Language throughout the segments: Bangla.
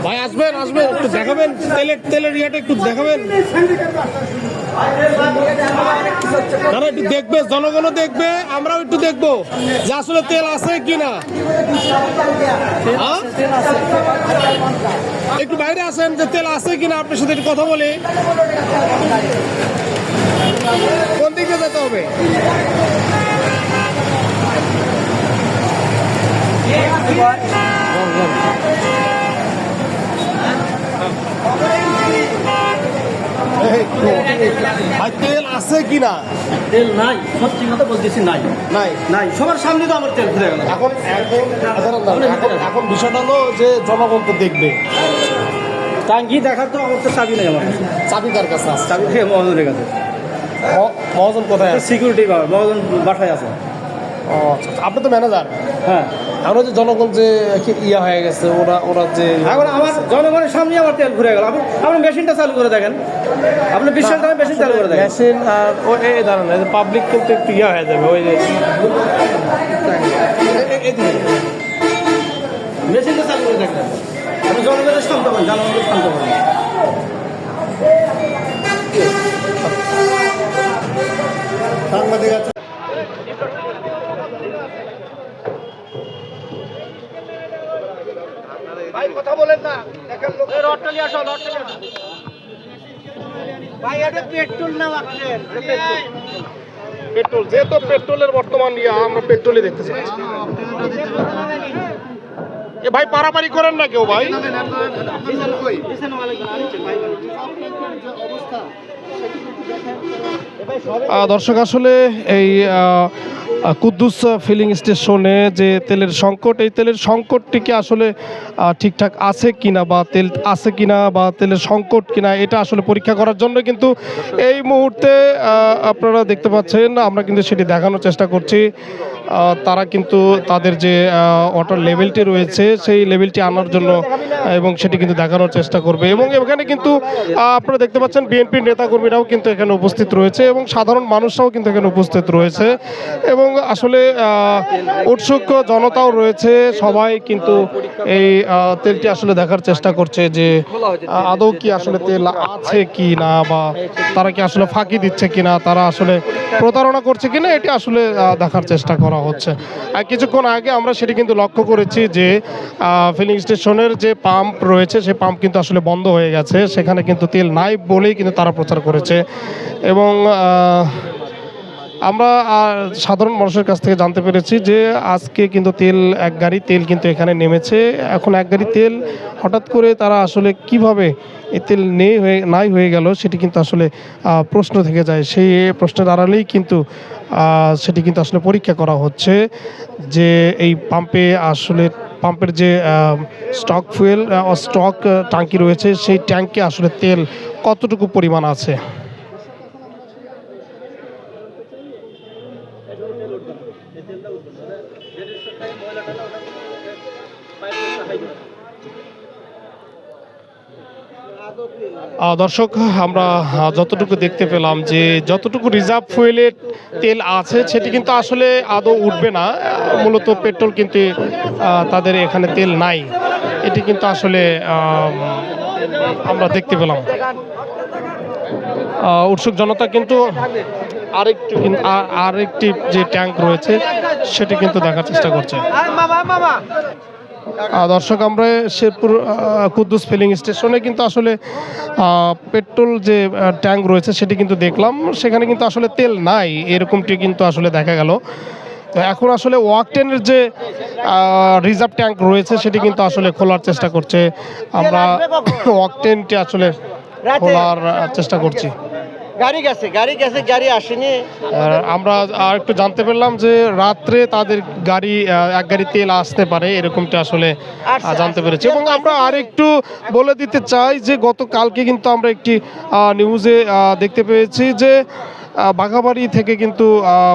ভাই আসবেন আসবেন, একটু দেখাবেন তেলের ইয়েটা একটু দেখাবেন। তারা একটু দেখবে, জনগণও দেখবে, আমরাও একটু দেখবো যে আসলে তেল আছে কিনা। একটু বাইরে আসেন, যে তেল আছে কিনা আপনার সাথে একটু কথা বলি। কোন দিকে যেতে হবে? ভাই তেল আছে কিনা? তেল নাই, সত্যি কথা বলতেছি, নাই নাই নাই, সবার সামনে তো আমার তেল ঘুরে গেল। এখন বিষয়টা হলো যে জনগণ তো দেখবে। টাঙ্কি দেখার তো আমার তো চাবি নেই, আমার কাছে চাবি কার কাছে আছে? চাবি থেকে মহাজনের কাছে। মহাজন কোথায় আছে? সিকিউরিটি পাওয়ার মহাজন বাসায় আছে। ও আচ্ছা, আপনি তো ম্যানেজার। হ্যাঁ, আমরা যে জনগণ যে ইয়া হয়ে গেছে, ওরা যে এখন আমার জনগণের সামনে আমার তেল ঘুরে গেল। আপনি মেশিনটা চালু করে দেখেন, আপনি বিশ্বাস করেন মেশিন চালু করে দেখেন। মেশিন আর ওই এই ধরনের পাবলিক কিন্তু একটু ইয়া হয়ে যাবে। ওই যে মেশিনটা চালু করে দেখেন, আপনি জনগণের শান্ত করেন, জনগণকে শান্ত করেন। সাংবাদিক আছে। ভাই কথা বলেন না, দেখেন লোক রডটা নিয়ে আসো, রডটা নিয়ে আসো ভাই। এটা পেট্রোল না আপনার পেট্রোল, যেহেতু পেট্রোলের বর্তমান ইয়া, আমরা পেট্রোলই দেখতে চাচ্ছি। এ ভাই পারাপারি করেন না কেউ ভাই। দর্শক, আসলে এই কুদ্দুস ফিলিং স্টেশনে যে তেলের সংকট, এই তেলের সংকটটিকে আসলে ঠিকঠাক আছে কিনা, বা তেল আছে কিনা, বা তেলের সংকট কিনা, এটা আসলে পরীক্ষা করার জন্য কিন্তু এই মুহূর্তে আপনারা দেখতে পাচ্ছেন, আমরা কিন্তু সেটি দেখানোর চেষ্টা করছি। তারা কিন্তু তাদের যে ওয়াটার লেভেলটি রয়েছে সেই লেভেলটি আনার জন্য এবং সেটি কিন্তু দেখানোর চেষ্টা করবে। এবং এখানে কিন্তু আপনারা দেখতে পাচ্ছেন বিএনপির নেতাকর্মীরাও কিন্তু এখানে উপস্থিত রয়েছে এবং সাধারণ মানুষরাও কিন্তু এখানে উপস্থিত রয়েছে এবং আসলে উৎসুক জনতাও রয়েছে। সবাই কিন্তু এই তেলটি আসলে দেখার চেষ্টা করছে যে আদৌ কি আসলে তেল আছে কি না, বা তারা কি আসলে ফাঁকি দিচ্ছে কিনা, তারা আসলে প্রতারণা করছে কিনা, এটি আসলে দেখার চেষ্টা করা হচ্ছে। আর কিছুক্ষণ আগে আমরা সেটি কিন্তু লক্ষ্য করেছি যে ফিলিং স্টেশনের যে পাম্প রয়েছে সেই পাম্প কিন্তু আসলে বন্ধ হয়ে গেছে, সেখানে কিন্তু তেল নাই বলেই কিন্তু তারা প্রচার করেছে। এবং আমরা সাধারণ মানুষের কাছ থেকে জানতে পেরেছি যে আজকে কিন্তু এক গাড়ি তেল কিন্তু এখানে নেমেছে। এখন এক গাড়ি তেল হঠাৎ করে তারা আসলে কিভাবে এই তেল নাই হয়ে গেল, সেটি কিন্তু আসলে প্রশ্ন থেকে যায়। সেই প্রশ্নের আড়ালেই কিন্তু সেটি কিন্তু আসলে পরীক্ষা করা হচ্ছে যে এই পাম্পের যে স্টক ট্যাঙ্কি রয়েছে সেই ট্যাঙ্কে আসলে তেল কতটুকু পরিমাণ আছে। দর্শক, আমরা যতটুকু দেখতে পেলাম যে যতটুকু রিজার্ভ ফুয়েলের তেল আছে সেটি কিন্তু আসলে আদৌ উঠবে না। মূলত পেট্রোল কিন্তু তাদের এখানে তেল নাই, এটি কিন্তু আসলে আমরা দেখতে পেলাম। উৎসুক জনতা কিন্তু আরেকটি যে ট্যাঙ্ক রয়েছে সেটি কিন্তু দেখার চেষ্টা করছে। দর্শক, আমরা শেরপুর কুদ্দুস ফিলিং স্টেশনে কিন্তু আসলে পেট্রোল যে ট্যাঙ্ক রয়েছে সেটি কিন্তু দেখলাম, সেখানে কিন্তু আসলে তেল নাই এরকমটি কিন্তু আসলে দেখা গেল। এখন আসলে ওয়াকটেনের যে রিজার্ভ ট্যাঙ্ক রয়েছে সেটি কিন্তু আসলে খোলার চেষ্টা করছে। আমরা ওয়াকটেনটি আসলে খোলার চেষ্টা করছি। গাড়ি আসেনি। আমরা আর একটু জানতে পারলাম যে রাত্রে তাদের এক গাড়ি তেল আসতে পারে, এরকমটা আসলে জানতে পেরেছি। এবং আমরা আর একটু বলে দিতে চাই যে গতকালকে কিন্তু আমরা একটি নিউজে দেখতে পেয়েছি যে বাঘাবাড়ি থেকে কিন্তু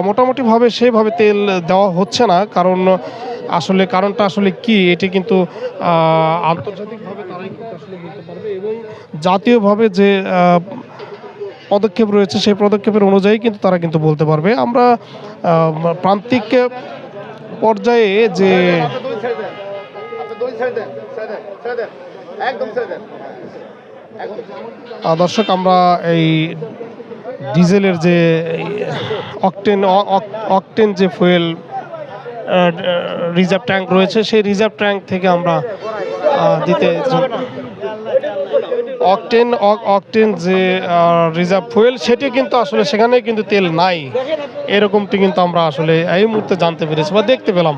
মোটামুটিভাবে সেভাবে তেল দেওয়া হচ্ছে না। কারণটা আসলে কি, এটি কিন্তু আন্তর্জাতিকভাবে তারাই কিন্তু আসলে বলতে পারবে এবং জাতীয়ভাবে যে পদক্ষেপ রয়েছে সেই পদক্ষেপের অনুযায়ী কিন্তু তারা কিন্তু বলতে পারবে। আমরা প্রান্তিক পর্যায়ে যে দর্শক, আমরা এই ডিজেলের যে অকটেন যে ফুয়েল রিজার্ভ ট্যাঙ্ক রয়েছে, সেই রিজার্ভ ট্যাঙ্ক থেকে আমরা দিতে অকটেন যে রিজার্ভ ফুয়েল, সেটি কিন্তু আসলে সেখানে কিন্তু তেল নাই, এরকমটি কিন্তু আমরা আসলে এই মুহূর্তে জানতে পেরেছি বা দেখতে পেলাম।